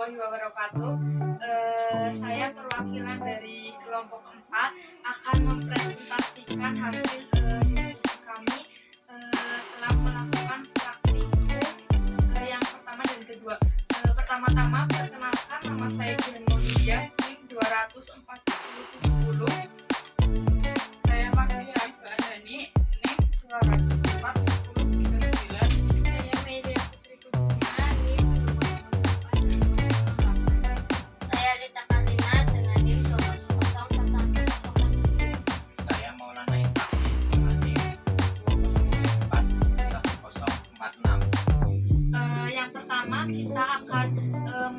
warahmatullahi wabarakatuh. Saya perwakilan dari kelompok 4 akan mempresentasikan hasil diskusi kami telah melakukan praktikum yang pertama dan kedua. Pertama-tama perkenalkan, nama saya Jihan Maulidia, NIM 2041070. Saya Magdi Abdani, NIM 2041039. Saya Media Putri Kusuma, NIM 2041008. Saya Rita Karina dengan NIM 200411047. Saya Maulana Iqbal dengan NIM 2041046. Yang pertama kita akan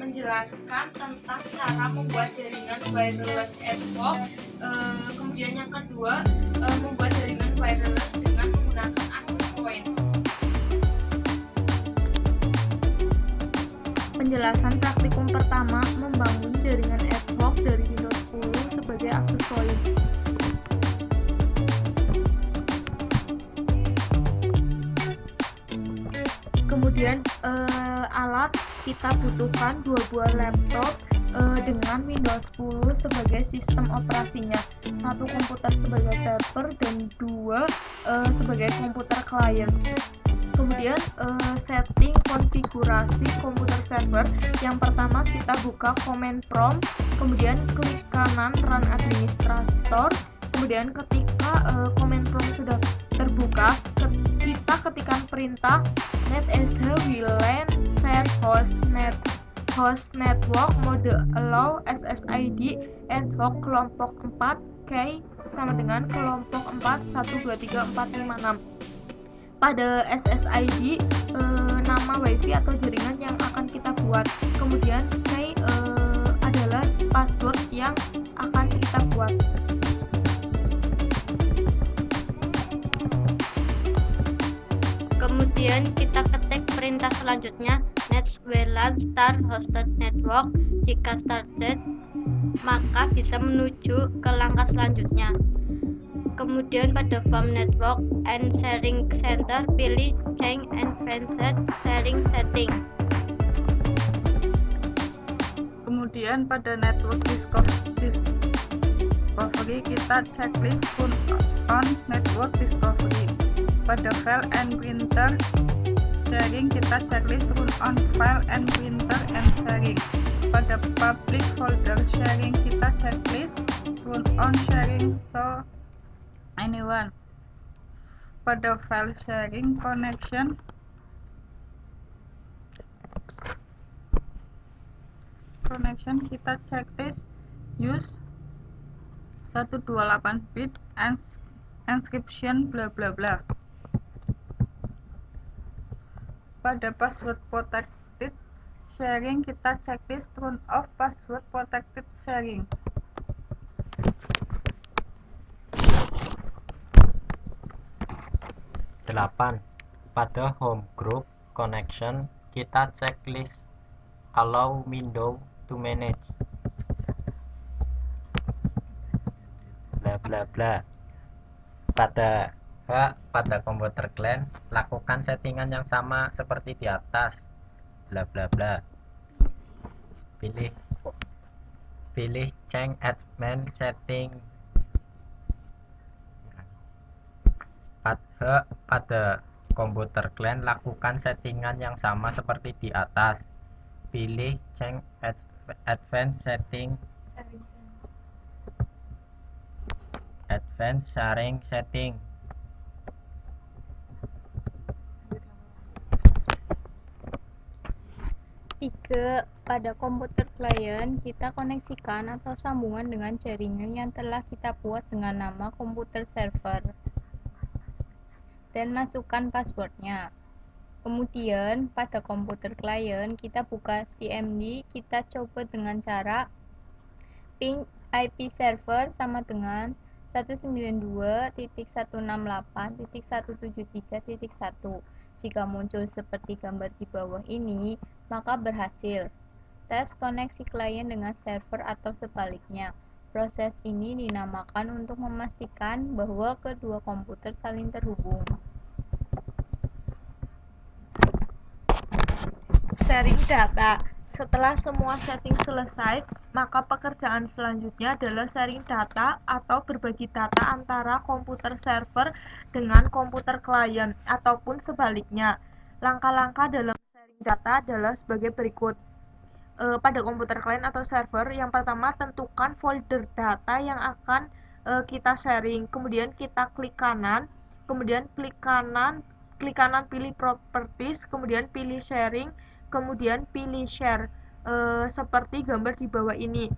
menjelaskan tentang cara membuat jaringan wireless ad hoc. Kemudian yang kedua, membuat jaringan wireless dengan menggunakan access point. Penjelasan praktikum pertama, membangun jaringan ad hoc dari Windows 10 sebagai access point. Kemudian alat, kita butuhkan 2 buah laptop dengan Windows 10 sebagai sistem operasinya, 1 komputer sebagai server dan 2 sebagai komputer klien. Kemudian setting konfigurasi komputer server. Yang pertama kita buka command prompt, kemudian klik kanan run administrator. Kemudian ketika command prompt sudah terbuka, kita ketikkan perintah netsh wlan set host network mode allow SSID ad hoc kelompok 4 K sama dengan kelompok 4 1 2 3 4 5 6. Pada SSID nama WiFi atau jaringan yang akan kita buat. Kemudian K adalah password yang akan kita buat. Kemudian kita ketik perintah selanjutnya netsh wlan start hosted network. Jika started, maka bisa menuju ke langkah selanjutnya. Kemudian pada form network and sharing center, pilih change advanced sharing setting. Kemudian pada network discovery kita checklist turn on network discovery. Pada file and printer sharing kita checklist turn on file and printer and sharing. Pada public folder sharing kita checklist turn on sharing so anyone. Pada file sharing connection kita checklist use 128 bit encryption bla bla bla. Pada password protected sharing kita checklist turn off password protected sharing. Pada home group connection kita checklist allow window to manage bla bla bla. Pada komputer klien lakukan settingan yang sama seperti di atas bla bla bla. Pilih change admin setting. Pada komputer klien lakukan settingan yang sama seperti di atas. Pilih change advanced setting. Advanced sharing setting. Pada komputer klien kita koneksikan atau sambungan dengan jaringan yang telah kita buat dengan nama komputer server dan masukkan passwordnya. Kemudian pada komputer klien kita buka CMD, kita coba dengan cara ping IP server sama dengan 192.168.173.1. Jika muncul seperti gambar di bawah ini, maka berhasil. Tes koneksi klien dengan server atau sebaliknya. Proses ini dinamakan untuk memastikan bahwa kedua komputer saling terhubung. Sharing data. Setelah semua setting selesai, maka pekerjaan selanjutnya adalah sharing data atau berbagi data antara komputer server dengan komputer klien ataupun sebaliknya. Langkah-langkah dalam sharing data adalah sebagai berikut. Pada komputer klien atau server, yang pertama tentukan folder data yang akan kita sharing. Kemudian kita klik kanan, kemudian klik kanan pilih properties, kemudian pilih sharing, kemudian pilih share seperti gambar di bawah ini.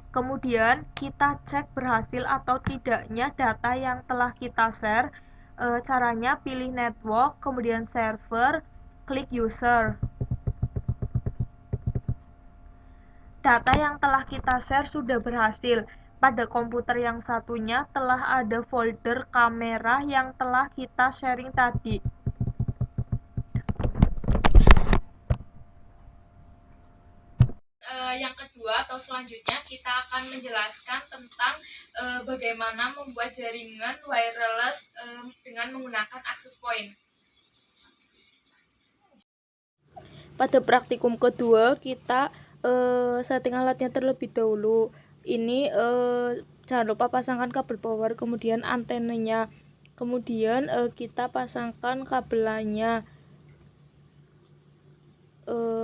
Kemudian kita cek berhasil atau tidaknya data yang telah kita share. Caranya pilih network, kemudian server, klik user. Data yang telah kita share sudah berhasil. Pada komputer yang satunya telah ada folder kamera yang telah kita sharing tadi. Yang kedua atau selanjutnya kita akan menjelaskan tentang bagaimana membuat jaringan wireless dengan menggunakan access point. Pada praktikum kedua kita setting alatnya terlebih dahulu. Ini jangan lupa pasangkan kabel power, kemudian antenanya, kemudian kita pasangkan kabelannya,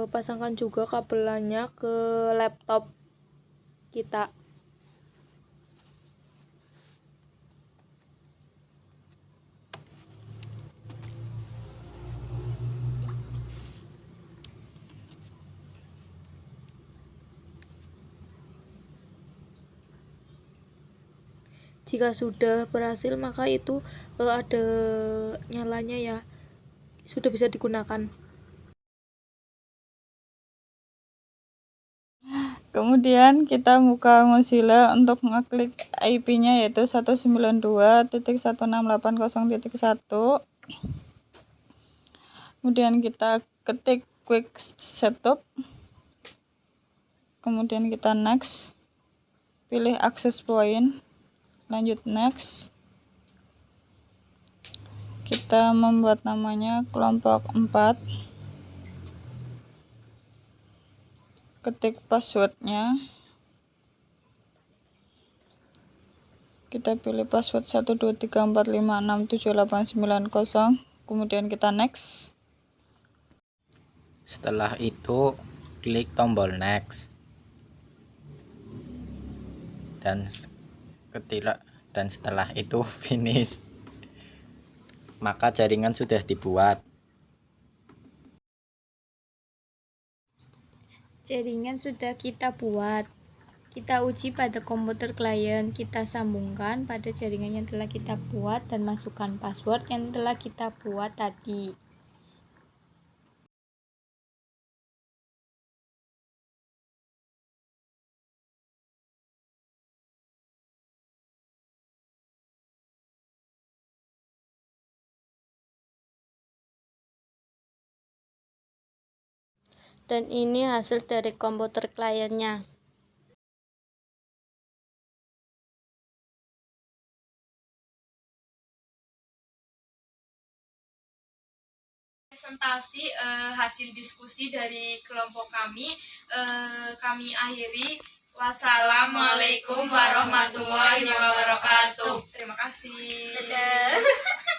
pasangkan juga kabelannya ke laptop kita. Jika sudah berhasil, maka itu ada nyalanya ya, sudah bisa digunakan. Kemudian kita buka Mozilla untuk mengklik IP-nya yaitu 192.168.0.1. Kemudian kita ketik quick setup. Kemudian kita next. Pilih access point. Lanjut next. Kita membuat namanya kelompok 4. Ketik passwordnya, kita pilih password 12345678990, kemudian kita next. Setelah itu klik tombol next dan setelah itu finish, maka jaringan sudah dibuat. Jaringan sudah kita buat. Kita uji pada komputer klien, kita sambungkan pada jaringan yang telah kita buat dan masukkan password yang telah kita buat tadi. Dan ini hasil dari komputer kliennya. Presentasi hasil diskusi dari kelompok kami akhiri. Wassalamualaikum warahmatullahi wabarakatuh. Terima kasih. Dadah.